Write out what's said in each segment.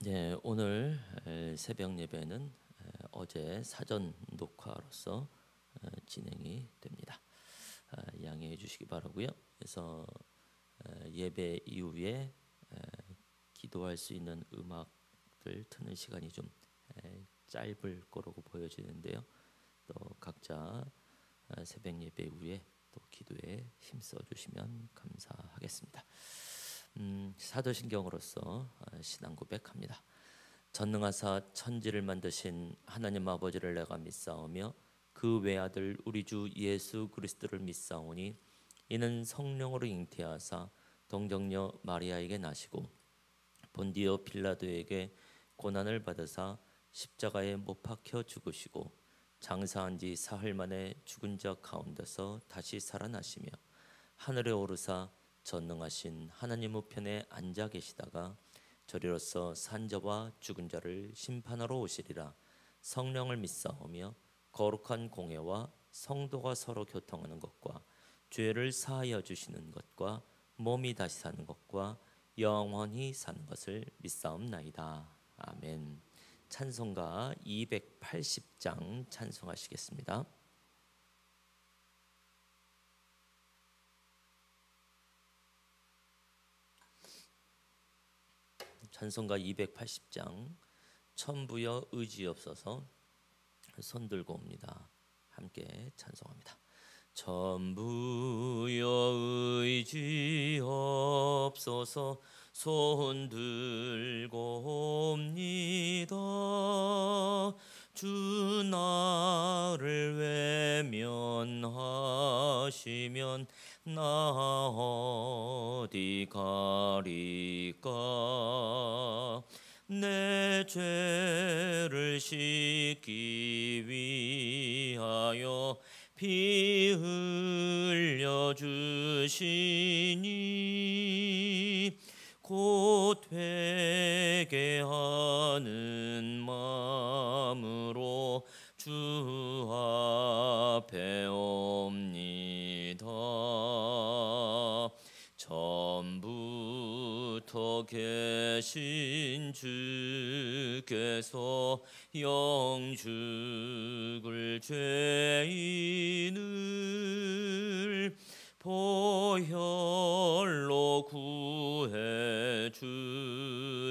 네, 오늘 새벽 예배는 어제 사전 녹화로서 진행이 됩니다. 양해해 주시기 바라고요. 그래서 예배 이후에 기도할 수 있는 음악들 트는 시간이 좀 짧을 거라고 보여지는데요. 또 각자 새벽 예배 후에 또 기도에 힘써 주시면 감사하겠습니다. 사도신경으로서 신앙 고백합니다. 전능하사 천지를 만드신 하나님 아버지를 내가 믿사오며 그 외아들 우리 주 예수 그리스도를 믿사오니 이는 성령으로 잉태하사 동정녀 마리아에게 나시고 본디오 빌라도에게 고난을 받으사 십자가에 못 박혀 죽으시고 장사한 지 사흘 만에 죽은 자 가운데서 다시 살아나시며 하늘에 오르사 전능하신 하나님 우편에 앉아 계시다가 저리로서 산자와 죽은 자를 심판하러 오시리라. 성령을 믿사오며 거룩한 공회와 성도가 서로 교통하는 것과 죄를 사하여 주시는 것과 몸이 다시 사는 것과 영원히 사는 것을 믿사옵나이다. 아멘. 찬송가 280장 찬송하시겠습니다. 찬송가 280장 천부여 의지없어서 손 들고 옵니다. 함께 찬송합니다. 천부여 의지없어서 손 들고 옵니다. 주 나를 외면하시면 나 어디 가리까. 내 죄를 씻기 위하여 피 흘려 주시니 곧 되게 하는 마음으로 주 앞에 옵니다. 처음부터 계신 주께서 영죽을 죄인을 보혈로 구해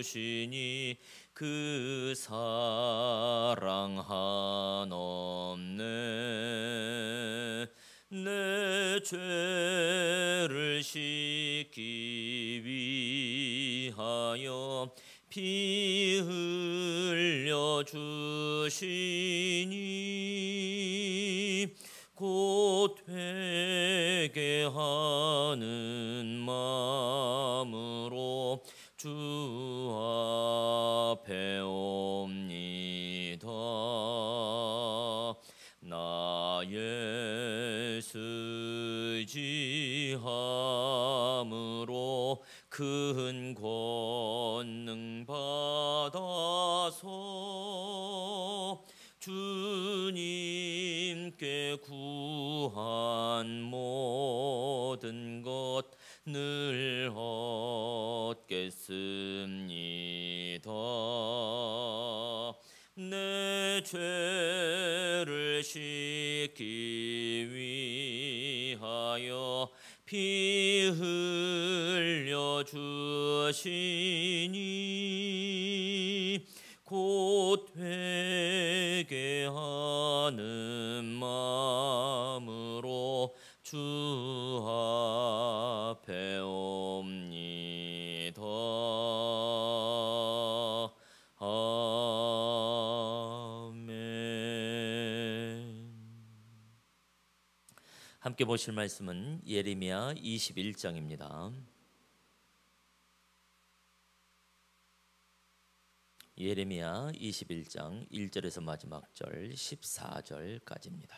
주시니 그 사랑 한없네. 내 죄를 씻기 위하여 피 흘려 주시니 곧 되게 하는 마음으로 주 앞에 옵니다. 나의 의지함으로 큰 권능 받아서 주님께 구한 모든 것 늘 얻겠습니다. 내 죄를 씻기 위하여 피 흘려 주시니 곧 되게 하는 마음으로 주 앞에 옵니다. 아멘. 함께 보실 말씀은 예레미야 21장입니다. 예레미야 21장 1절에서 마지막 절 14절까지입니다.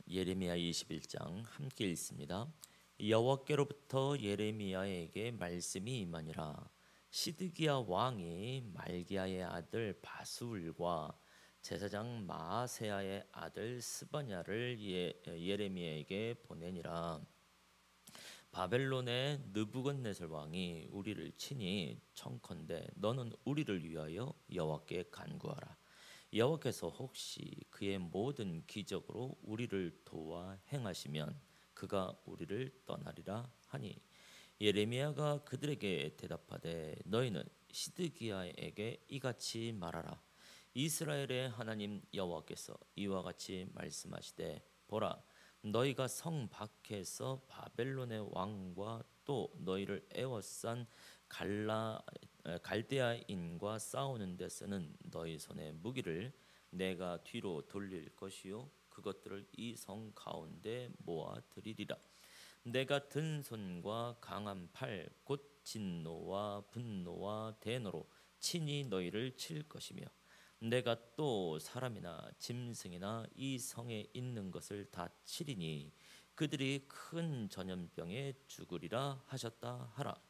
예레미야 21장 함께 읽습니다. 여호와께로부터 예레미야에게 말씀이 임하니라. 시드기야 왕이 말기야의 아들 바수울과 제사장 마아세야의 아들 스바냐를 예레미야에게 보내니라. 바벨론의 느부갓네살 왕이 우리를 치니 청컨대 너는 우리를 위하여 여호와께 간구하라. 여호와께서 혹시 그의 모든 기적으로 우리를 도와 행하시면 그가 우리를 떠나리라 하니 예레미야가 그들에게 대답하되 너희는 시드기야에게 이같이 말하라. 이스라엘의 하나님 여호와께서 이와 같이 말씀하시되 보라 너희가 성 밖에서 바벨론의 왕과 또 너희를 애워싼 갈대아인과 싸우는 데 쓰는 너희 손의 무기를 내가 뒤로 돌릴 것이요 그것들을 이 성 가운데 모아 들이리라. 내가 든 손과 강한 팔 곧 진노와 분노와 대노로 친히 너희를 칠 것이며 내가 또 사람이나 짐승이나 이 성에 있는 것을 다 치리니 그들이 큰 전염병에 죽으리라 하셨다 하라.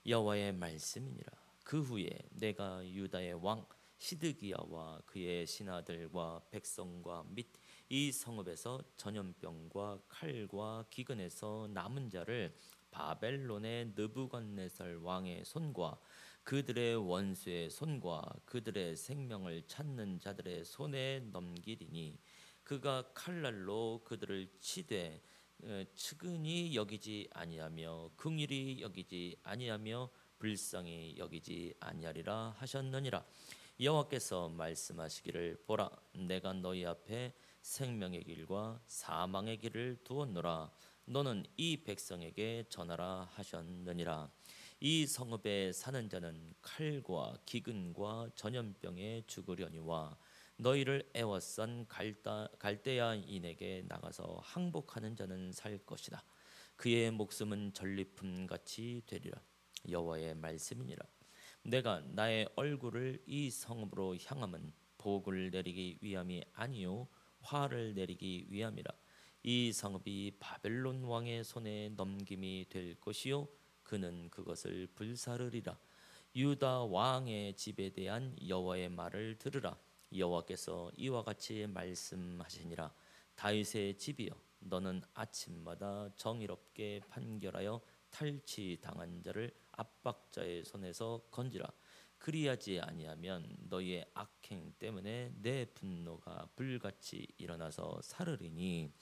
여호와의 말씀이니라. 그 후에 내가 유다의 왕 시드기야와 그의 신하들과 백성과 및 이 성읍에서 전염병과 칼과 기근에서 남은 자를 바벨론의 느부갓네살 왕의 손과 그들의 원수의 손과 그들의 생명을 찾는 자들의 손에 넘기리니 그가 칼날로 그들을 치되 측은히 여기지 아니하며 긍휼히 여기지 아니하며 불쌍히 여기지 아니하리라 하셨느니라. 여호와께서 말씀하시기를 보라 내가 너희 앞에 생명의 길과 사망의 길을 두었노라. 너는 이 백성에게 전하라 하셨느니라. 이 성읍에 사는 자는 칼과 기근과 전염병에 죽으려니와 너희를 애워싼 갈대아인에게 나가서 항복하는 자는 살 것이다. 그의 목숨은 전리품 같이 되리라. 여호와의 말씀이니라. 내가 나의 얼굴을 이 성읍으로 향함은 복을 내리기 위함이 아니요 화를 내리기 위함이라. 이 성읍이 바벨론 왕의 손에 넘김이 될 것이요 그는 그것을 불사르리라. 유다 왕의 집에 대한 여호와의 말을 들으라. 여호와께서 이와 같이 말씀하시니라. 다윗의 집이여 너는 아침마다 정의롭게 판결하여 탈취당한 자를 압박자의 손에서 건지라. 그리하지 아니하면 너희의 악행 때문에 내 분노가 불같이 일어나서 사르리니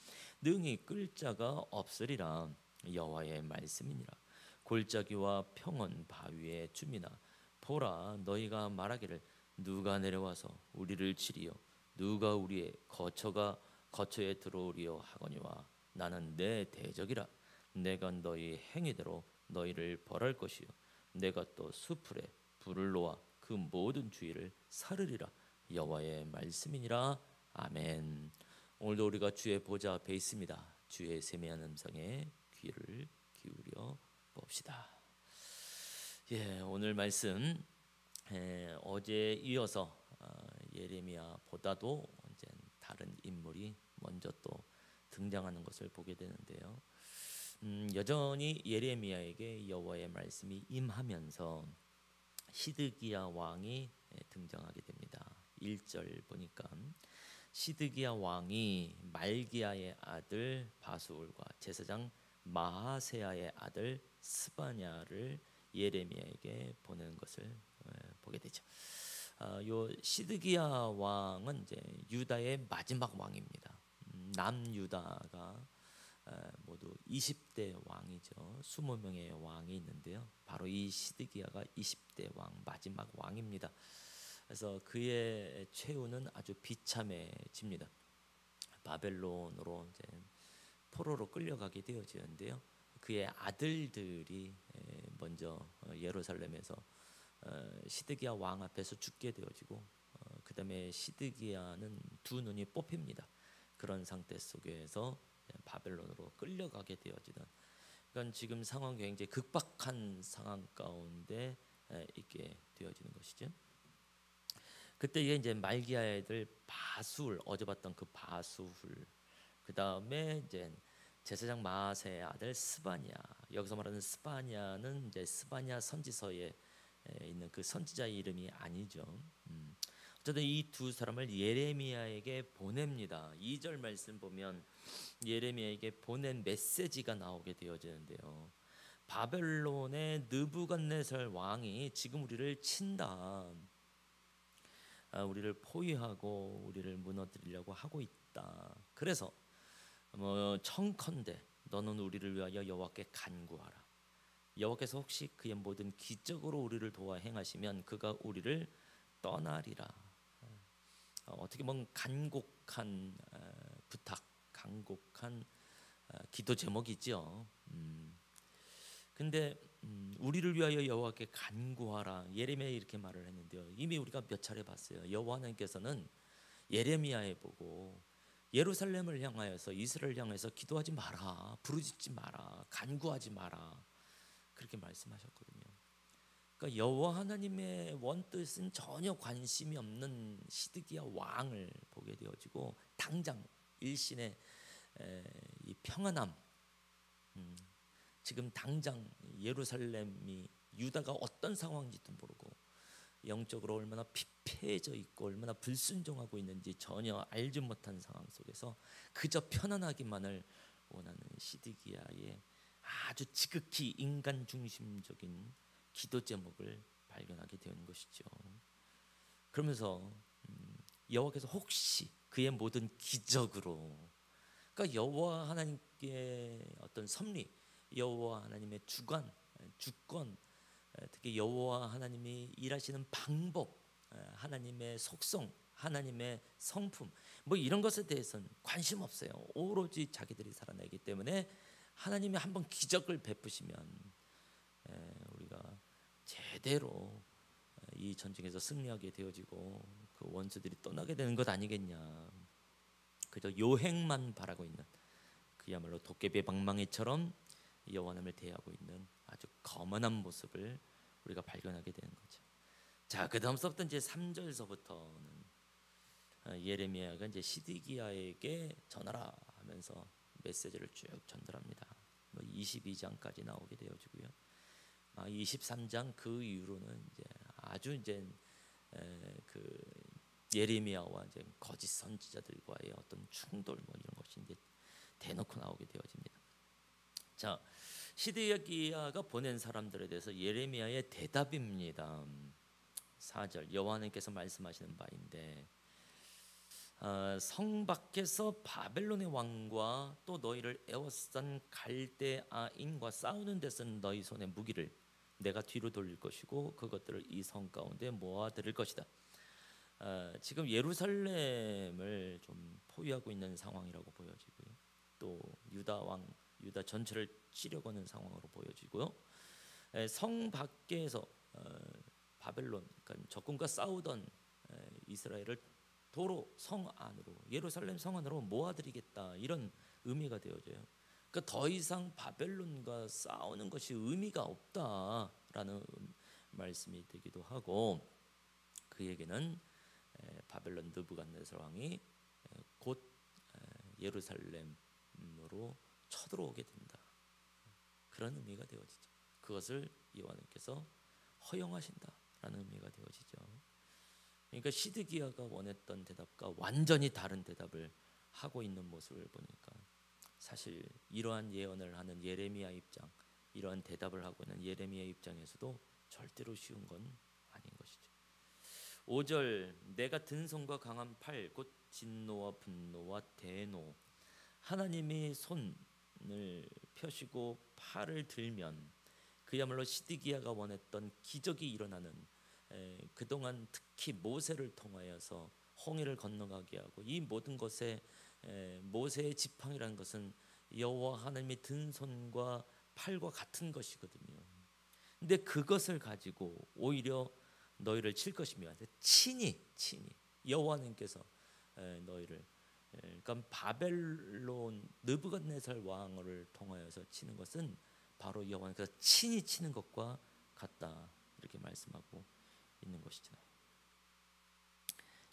능히 끌 자가 없으리라. 여호와의 말씀이니라. 골짜기와 평원 바위의 주민아 보라 너희가 말하기를 누가 내려와서 우리를 치리요 누가 우리의 거처에 들어오리요 하거니와 나는 내 대적이라. 내가 너희 행위대로 너희를 벌할 것이요 내가 또 수풀에 불을 놓아 그 모든 주위를 사르리라. 여호와의 말씀이니라. 아멘. 오늘도 우리가 주의 보좌 앞에 있습니다. 주의 세미한 음성에 귀를 기울여 봅시다. 오늘 말씀 어제 이어서 예레미야보다도 이제 다른 인물이 먼저 또 등장하는 것을 보게 되는데요. 여전히 예레미야에게 여호와의 말씀이 임하면서 시드기야 왕이 등장하게 됩니다. 1절 보니까 시드기야 왕이 말기야의 아들 바수울과 제사장 마하세야의 아들 스바냐를 예레미야에게 보내는 것을 보게 되죠. 요 시드기야 왕은 이제 유다의 마지막 왕입니다. 남유다가 모두 20대 왕이죠. 20명의 왕이 있는데요. 바로 이 시드기야가 20대 왕 마지막 왕입니다. 그래서 그의 최후는 아주 비참해집니다. 바벨론으로 이제 포로로 끌려가게 되어지는데요. 그의 아들들이 먼저 예루살렘에서 시드기야 왕 앞에서 죽게 되어지고 그다음에 시드기야는 두 눈이 뽑힙니다. 그런 상태 속에서 바벨론으로 끌려가게 되어지는 그러니까 지금 상황이 굉장히 극박한 상황 가운데 있게 되어지는 것이죠. 그때 이제 말기야의 애들 바술 어제 봤던 그 바술 그 다음에 이제 제사장 마아세의 아들 스바냐 여기서 말하는 스바냐는 이제 스바냐 선지서에 있는 그 선지자의 이름이 아니죠. 어쨌든 이 두 사람을 예레미야에게 보냅니다. 2절 말씀 보면 예레미야에게 보낸 메시지가 나오게 되어지는데요. 바벨론의 느부갓네살 왕이 지금 우리를 친다. 우리를 포위하고 우리를 무너뜨리려고 하고 있다. 그래서 청컨대 너는 우리를 위하여 여호와께 간구하라. 여호와께서 혹시 그의 모든 기적으로 우리를 도와 행하시면 그가 우리를 떠나리라. 어떻게 보면 간곡한 부탁, 간곡한 기도 제목이죠. 근데 우리를 위하여 여호와께 간구하라. 예레미야 이렇게 말을 했는데요. 이미 우리가 몇 차례 봤어요. 여호와 하나님께서는 예레미야에 보고 예루살렘을 향하여서 이스라엘을 향해서 기도하지 마라, 부르짖지 마라, 간구하지 마라 그렇게 말씀하셨거든요. 그러니까 여호와 하나님의 원뜻은 전혀 관심이 없는 시드기야 왕을 보게 되어지고 당장 일신의 이 평안함, 지금 당장 예루살렘이 유다가 어떤 상황인지도 모르고 영적으로 얼마나 피폐해져 있고 얼마나 불순종하고 있는지 전혀 알지 못한 상황 속에서 그저 편안하기만을 원하는 시드기야의 아주 지극히 인간 중심적인 기도 제목을 발견하게 되는 것이죠. 그러면서 여호와께서 혹시 그의 모든 기적으로, 그러니까 여호와 하나님께 어떤 섭리, 여호와 하나님의 주관, 주권, 특히 여호와 하나님이 일하시는 방법, 하나님의 속성, 하나님의 성품, 이런 것에 대해서는 관심 없어요. 오로지 자기들이 살아내기 때문에 하나님이 한번 기적을 베푸시면 우리가 제대로 이 전쟁에서 승리하게 되어지고 그 원수들이 떠나게 되는 것 아니겠냐. 그저 요행만 바라고 있는 그야말로 도깨비 방망이처럼 여호와 하나님을 대하고 있는 아주 거만한 모습을 우리가 발견하게 되는 거죠. 자, 그 다음서부터 이제 3절서부터는 예레미야가 이제 시드기야에게 전하라 하면서 메시지를 쭉 전달합니다. 22장까지 나오게 되어지고요. 23장 그 이후로는 이제 아주 이제 그 예레미야와 이제 거짓 선지자들과의 어떤 충돌 이런 것이 이제 대놓고 나오게 되어집니다. 자, 시드기야가 보낸 사람들에 대해서 예레미야의 대답입니다. 4절 여호와 하나님께서 말씀하시는 바인데 성 밖에서 바벨론의 왕과 또 너희를 에워싼 갈대아인과 싸우는 데서는 너희 손에 무기를 내가 뒤로 돌릴 것이고 그것들을 이 성 가운데 모아들일 것이다. 지금 예루살렘을 좀 포위하고 있는 상황이라고 보여지고요. 또 유다 전체를 치려고하는 상황으로 보여지고요. 성 밖에서 바벨론, 그러니까 적군과 싸우던 이스라엘을 도로 성 안으로, 예루살렘 성 안으로 모아들이겠다, 이런 의미가 되어져요. 그러니까 더 이상 바벨론과 싸우는 것이 의미가 없다라는 말씀이 되기도 하고, 그에게는 바벨론 느부갓네살 왕이 곧 예루살렘으로 쳐들어오게 된다, 그런 의미가 되어지죠. 그것을 여호와께서 허용하신다라는 의미가 되어지죠. 그러니까 시드기야가 원했던 대답과 완전히 다른 대답을 하고 있는 모습을 보니까 사실 이러한 예언을 하는 예레미야 입장, 이러한 대답을 하고 있는 예레미야 입장에서도 절대로 쉬운 건 아닌 것이죠. 5절 내가 든 손과 강한 팔 곧 진노와 분노와 대노, 하나님이 손을 펴시고 팔을 들면 그야말로 시드기야가 원했던 기적이 일어나는, 그동안 특히 모세를 통하여서 홍해를 건너가게 하고 이 모든 것에 모세의 지팡이라는 것은 여호와 하나님의 든 손과 팔과 같은 것이거든요. 근데 그것을 가지고 오히려 너희를 칠 것이며 친히 여호와 하나님께서 너희를, 그러니까 바벨론 느부갓네살 왕을 통하여서 치는 것은 바로 여호와께서 친히 치는 것과 같다, 이렇게 말씀하고 있는 것이죠.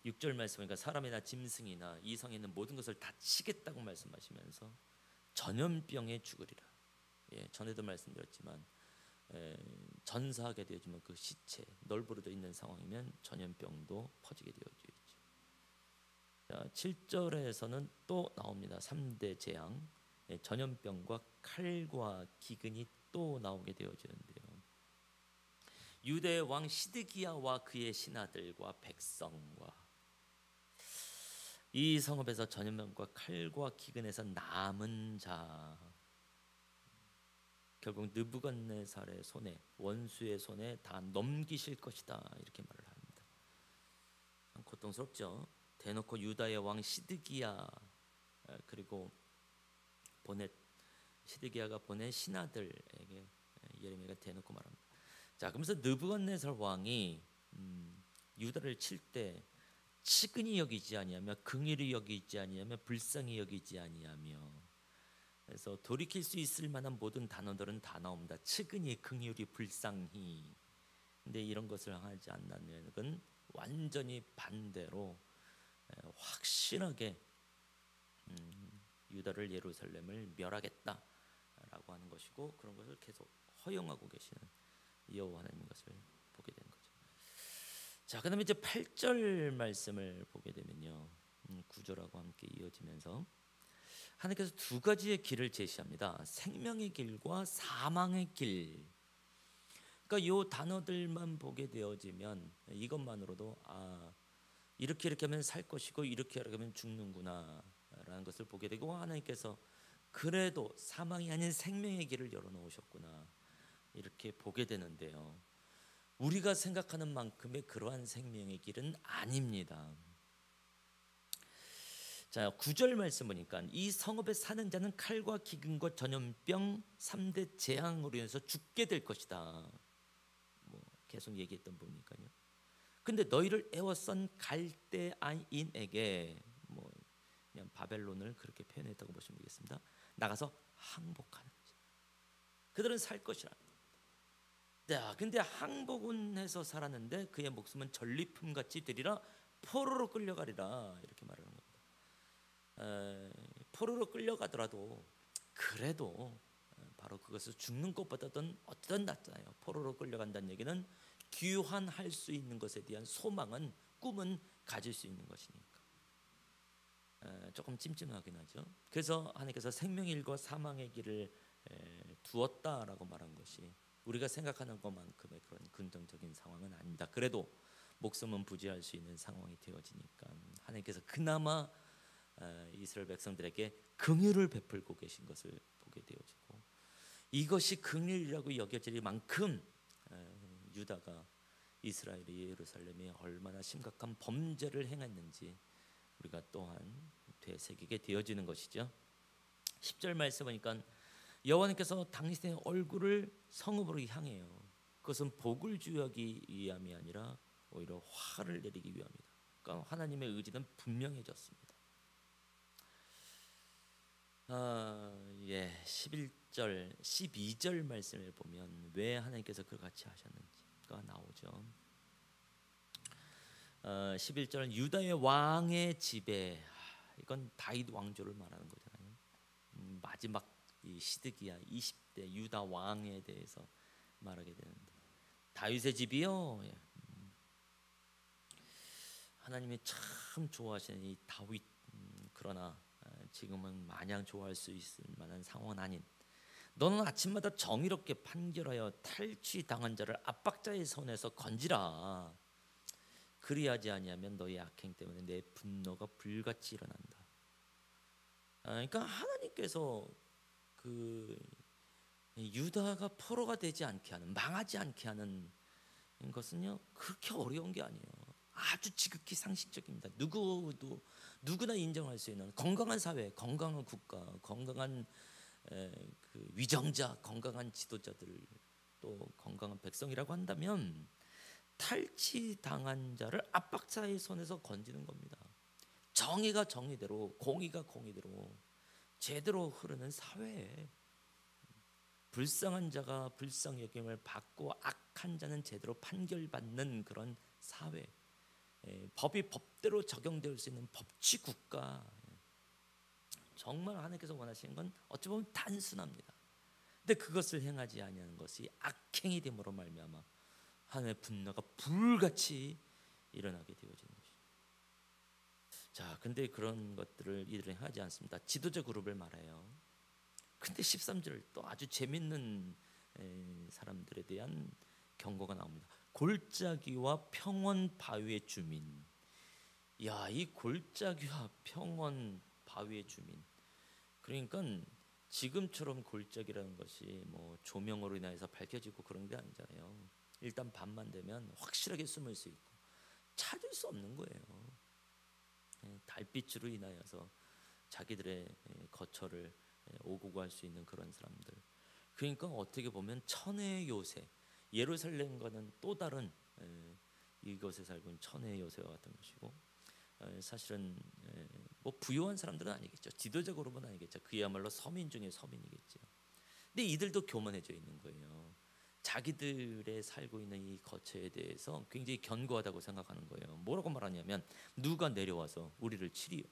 6절 말씀이니까 사람이나 짐승이나 이 성에 있는 모든 것을 다 치겠다고 말씀하시면서 전염병에 죽으리라. 전에도 말씀드렸지만 전사하게 되어지면 그 시체 널브러져 있는 상황이면 전염병도 퍼지게 되어져 있죠. 7절에서는 또 나옵니다. 3대 재앙. 전염병과 칼과 기근이 또 나오게 되어지는데요. 유대의 왕 시드기야와 그의 신하들과 백성과 이 성읍에서 전염병과 칼과 기근에서 남은 자, 결국 느부갓네살의 손에, 원수의 손에 다 넘기실 것이다, 이렇게 말을 합니다. 참 고통스럽죠. 대놓고 유다의 왕 시드기야 그리고 시드기야가 보낸 신하들에게 예레미야가 대놓고 말합니다. 자, 그러면서 느부갓네살 왕이 유다를 칠 때 측은히 여기지 아니하며 긍휼히 여기지 아니하며 불쌍히 여기지 아니하며, 그래서 돌이킬 수 있을 만한 모든 단어들은 다 나옵니다. 측은히, 긍휼히, 불쌍히. 근데 이런 것을 하지 않는 건 완전히 반대로 확실하게 유다를, 예루살렘을 멸하겠다라고 하는 것이고, 그런 것을 계속 허용하고 계시는 여호와 하나님 것을 보게 되는 거죠. 자, 그다음에 이제 8절 말씀을 보게 되면요, 9절하고 함께 이어지면서 하나님께서 두 가지의 길을 제시합니다. 생명의 길과 사망의 길. 그러니까 이 단어들만 보게 되어지면 이것만으로도 이렇게 하면 살 것이고 이렇게 하면 죽는구나라는 것을 보게 되고, 하나님께서 그래도 사망이 아닌 생명의 길을 열어놓으셨구나, 이렇게 보게 되는데요. 우리가 생각하는 만큼의 그러한 생명의 길은 아닙니다. 자, 9절 말씀 보니까 이 성읍에 사는 자는 칼과 기근과 전염병 3대 재앙으로 인해서 죽게 될 것이다. 계속 얘기했던 부분이니까요. 근데 너희를 애워싼 갈대아인에게, 그냥 바벨론을 그렇게 표현했다고 보시면 되겠습니다. 나가서 항복하는 자, 그들은 살 것이라. 자, 근데 항복은 해서 살았는데 그의 목숨은 전리품 같이 되리라, 포로로 끌려가리라, 이렇게 말하는 겁니다. 포로로 끌려가더라도 그래도 바로 그것을 죽는 것보다는 어떤 낫잖아요. 포로로 끌려간다는 얘기는 귀환할 수 있는 것에 대한 소망은, 꿈은 가질 수 있는 것이니까 조금 찜찜하긴 하죠. 그래서 하나님께서 생명의 길과 사망의 길을 두었다라고 말한 것이 우리가 생각하는 것만큼의 그런 긍정적인 상황은 아닙니다. 그래도 목숨은 부지할 수 있는 상황이 되어지니까 하나님께서 그나마 이스라엘 백성들에게 긍휼을 베풀고 계신 것을 보게 되어지고, 이것이 긍휼이라고 여겨질 만큼 유다가, 이스라엘이, 예루살렘이 얼마나 심각한 범죄를 행했는지 우리가 또한 되새기게 되어지는 것이죠. 10절 말씀 보니까 여호와께서 당신의 얼굴을 성읍으로 향해요. 그것은 복을 주기 위함이 아니라 오히려 화를 내리기 위함이다. 그러니까 하나님의 의지는 분명해졌습니다. 11절, 12절 말씀을 보면 왜 하나님께서 그같이 하셨는지가 나오죠. 11절은 유다의 왕의 집에, 이건 다윗 왕조를 말하는 거잖아요. 마지막 이 시드기야 20대 유다 왕에 대해서 말하게 되는데, 다윗의 집이요, 하나님이 참 좋아하시는 이 다윗, 그러나 지금은 마냥 좋아할 수 있을 만한 상황은 아닌, 너는 아침마다 정의롭게 판결하여 탈취당한 자를 압박자의 손에서 건지라. 그리하지 아니하면 너희 악행 때문에 내 분노가 불같이 일어난다. 그러니까 하나님께서 그 유다가 포로가 되지 않게 하는, 망하지 않게 하는 것은요, 그렇게 어려운 게 아니에요. 아주 지극히 상식적입니다. 누구나 인정할 수 있는 건강한 사회, 건강한 국가, 건강한 그 위정자, 건강한 지도자들, 또 건강한 백성이라고 한다면 탈취당한 자를 압박자의 손에서 건지는 겁니다. 정의가 정의대로, 공의가 공의대로 제대로 흐르는 사회에 불쌍한 자가 불쌍히 여김을 받고 악한 자는 제대로 판결받는 그런 사회, 법이 법대로 적용될 수 있는 법치 국가, 정말 하나님께서 원하시는 건 어찌 보면 단순합니다. 근데 그것을 행하지 아니하는 것이 악행이 됨으로 말미암아 하나님의 분노가 불같이 일어나게 되어지는 것이죠. 자, 근데 그런 것들을 이들은 하지 않습니다. 지도자 그룹을 말해요. 근데 13절 또 아주 재밌는 사람들에 대한 경고가 나옵니다. 골짜기와 평원 바위의 주민. 야, 이 골짜기와 평원 바위의 주민. 그러니까 지금처럼 골짜기라는 것이 뭐 조명으로 인해서 밝혀지고 그런 게 아니잖아요. 일단 밤만 되면 확실하게 숨을 수 있고 찾을 수 없는 거예요. 달빛으로 인하여서 자기들의 거처를 오고 갈 수 있는 그런 사람들. 그러니까 어떻게 보면 천의 요새, 예루살렘과는 또 다른 이곳에 살고 있는 천의 요새와 같은 것이고, 사실은 뭐 부유한 사람들은 아니겠죠. 지도적으로는 아니겠죠. 그야말로 서민 중에 서민이겠죠. 근데 이들도 교만해져 있는 거예요. 자기들의 살고 있는 이 거처에 대해서 굉장히 견고하다고 생각하는 거예요. 뭐라고 말하냐면 누가 내려와서 우리를 치리요,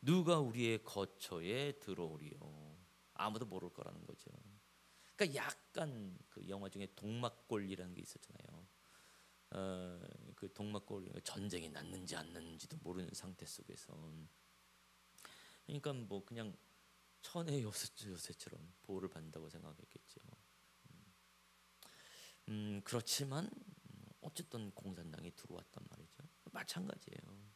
누가 우리의 거처에 들어오리요. 아무도 모를 거라는 거죠. 그러니까 약간 그 영화 중에 동막골이라는 게 있었잖아요. 그 동막골, 전쟁이 났는지 안 났는지도 모르는 상태 속에서, 그러니까 뭐 그냥 천의 요새처럼 보호를 받는다고 생각했겠죠. 그렇지만 어쨌든 공산당이 들어왔단 말이죠. 마찬가지예요.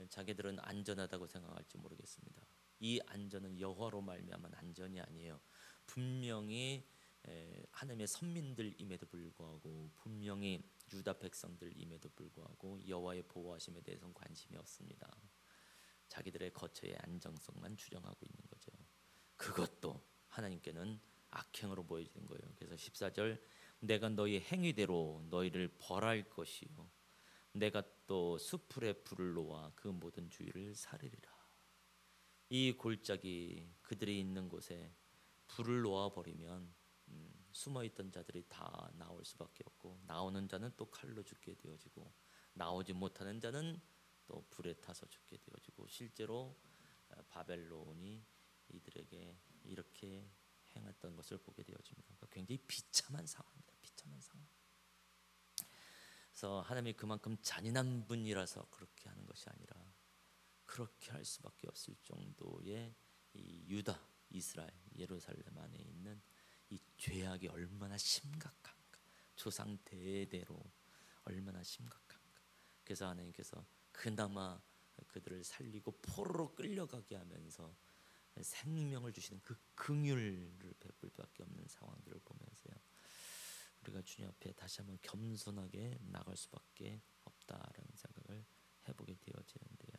자기들은 안전하다고 생각할지 모르겠습니다. 이 안전은 여호와로 말미암은 안전이 아니에요. 분명히 하나님의 선민들임에도 불구하고, 분명히 유다 백성들임에도 불구하고 여호와의 보호하심에 대해서는 관심이 없습니다. 자기들의 거처의 안정성만 추정하고 있는 거죠. 그것도 하나님께는 악행으로 보여지는 거예요. 그래서 14절, 내가 너희 행위대로 너희를 벌할 것이요, 내가 또 수풀에 불을 놓아 그 모든 주위를 사르리라. 이 골짜기 그들이 있는 곳에 불을 놓아 버리면 숨어있던 자들이 다 나올 수밖에 없고, 나오는 자는 또 칼로 죽게 되어지고, 나오지 못하는 자는 또 불에 타서 죽게 되어지고, 실제로 바벨론이 이들에게 이렇게 행했던 것을 보게 되어집니다. 그러니까 굉장히 비참한 상황입니다. 비참한 상황. 그래서 하나님이 그만큼 잔인한 분이라서 그렇게 하는 것이 아니라 그렇게 할 수밖에 없을 정도의 이 유다, 이스라엘, 예루살렘 안에 있는 이 죄악이 얼마나 심각한가, 조상 대대로 얼마나 심각한가. 그래서 하나님께서 그나마 그들을 살리고 포로로 끌려가게 하면서 생명을 주시는 그 긍휼을 베풀 수밖에 없는 상황들을 보면서요, 우리가 주님 앞에 다시 한번 겸손하게 나갈 수밖에 없다라는 생각을 해보게 되어지는데요.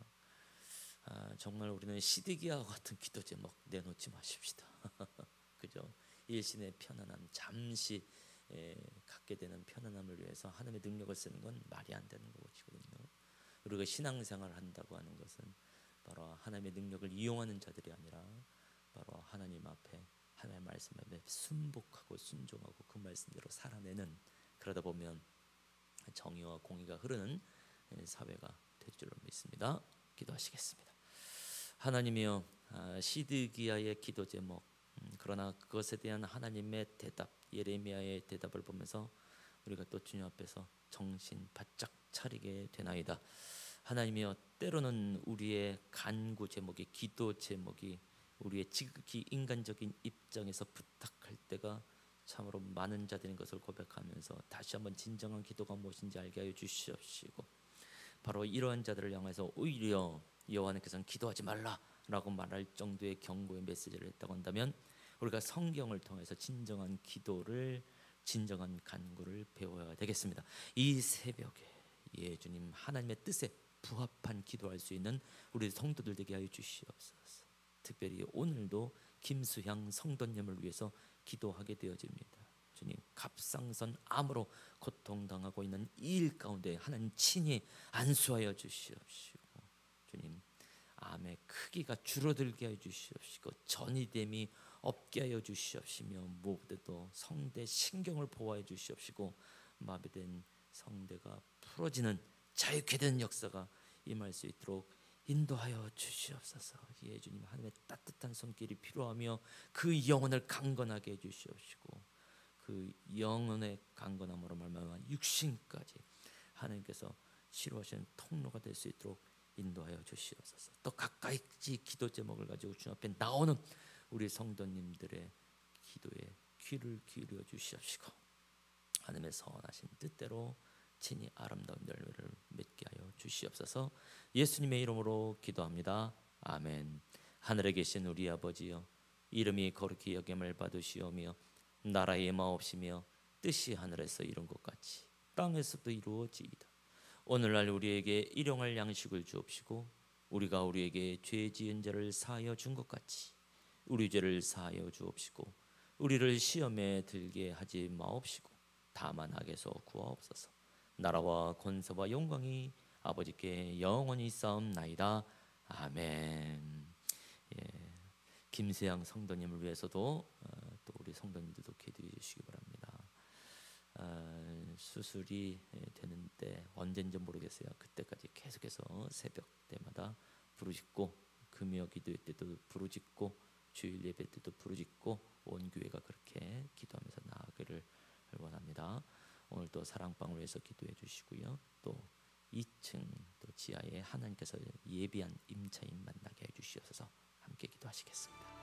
정말 우리는 시드기야와 같은 기도 제목 내놓지 마십시다. 그죠? 일신의 편안함, 잠시 갖게 되는 편안함을 위해서 하나님의 능력을 쓰는 건 말이 안 되는 것이거든요. 우리가 신앙생활을 한다고 하는 것은 바로 하나님의 능력을 이용하는 자들이 아니라 바로 하나님 앞에, 하나님의 말씀 앞에 순복하고 순종하고 그 말씀대로 살아내는, 그러다 보면 정의와 공의가 흐르는 사회가 될 줄로 믿습니다. 기도하시겠습니다. 하나님이여, 시드기야의 기도 제목, 그러나 그것에 대한 하나님의 대답, 예레미야의 대답을 보면서 우리가 또 주님 앞에서 정신 바짝 차리게 되나이다. 하나님이여, 때로는 우리의 간구 제목이, 기도 제목이 우리의 지극히 인간적인 입장에서 부탁할 때가 참으로 많은 자들인 것을 고백하면서 다시 한번 진정한 기도가 무엇인지 알게 하여 주시옵시고, 바로 이러한 자들을 향해서 오히려 여호와께서는 기도하지 말라라고 말할 정도의 경고의 메시지를 했다고 한다면, 우리가 성경을 통해서 진정한 기도를, 진정한 간구를 배워야 되겠습니다. 이 새벽에 주님 하나님의 뜻에 부합한 기도할 수 있는 우리 성도들 되게 하여 주시옵소서. 특별히 오늘도 김수향 성도님을 위해서 기도하게 되어집니다. 주님, 갑상선 암으로 고통당하고 있는 이 일 가운데 하나님 친히 안수하여 주시옵시고, 주님 암의 크기가 줄어들게 하여 주시옵시고, 전이됨이 없게 하여 주시옵시며, 무엇보다도 성대 신경을 보호하여 주시옵시고, 마비된 성대가 풀어지는 자유케 되는 역사가 임할 수 있도록 인도하여 주시옵소서. 예, 주님, 하나님의 따뜻한 손길이 필요하며 그 영혼을 강건하게 해주시옵시고, 그 영혼의 강건함으로 말미암아 육신까지 하나님께서 치료하시는 통로가 될 수 있도록 인도하여 주시옵소서. 또 가까이 기도 제목을 가지고 주님 앞에 나오는 우리 성도님들의 기도에 귀를 기울여 주시옵시고 하나님의 선하신 뜻대로 친히 아름다운 열매를 맺게 하여 주시옵소서. 예수님의 이름으로 기도합니다. 아멘. 하늘에 계신 우리 아버지여, 이름이 거룩히 여김을 받으시오며 나라의 마옵시며 뜻이 하늘에서 이룬 것 같이 땅에서도 이루어지이다. 오늘날 우리에게 일용할 양식을 주옵시고 우리가 우리에게 죄 지은 자를 사하여 준 것 같이 우리 죄를 사하여 주옵시고 우리를 시험에 들게 하지 마옵시고 다만 악에서 구하옵소서. 나라와 권세와 영광이 아버지께 영원히 쌓옵나이다. 아멘. 예, 김세양 성도님을 위해서도 또 우리 성도님들도 기도해 주시기 바랍니다. 수술이 되는데 언젠지 모르겠어요. 그때까지 계속해서 새벽 때마다 부르짖고 금요 기도회 때도 부르짖고 주일 예배 때도 부르짖고 온 교회가 그렇게 기도하면서 나아가기를 원합니다. 오늘 또 사랑방을 위해서 기도해 주시고요. 또 2층 또 지하에 하나님께서 예비한 임차인 만나게 해 주시옵소서. 함께 기도하시겠습니다.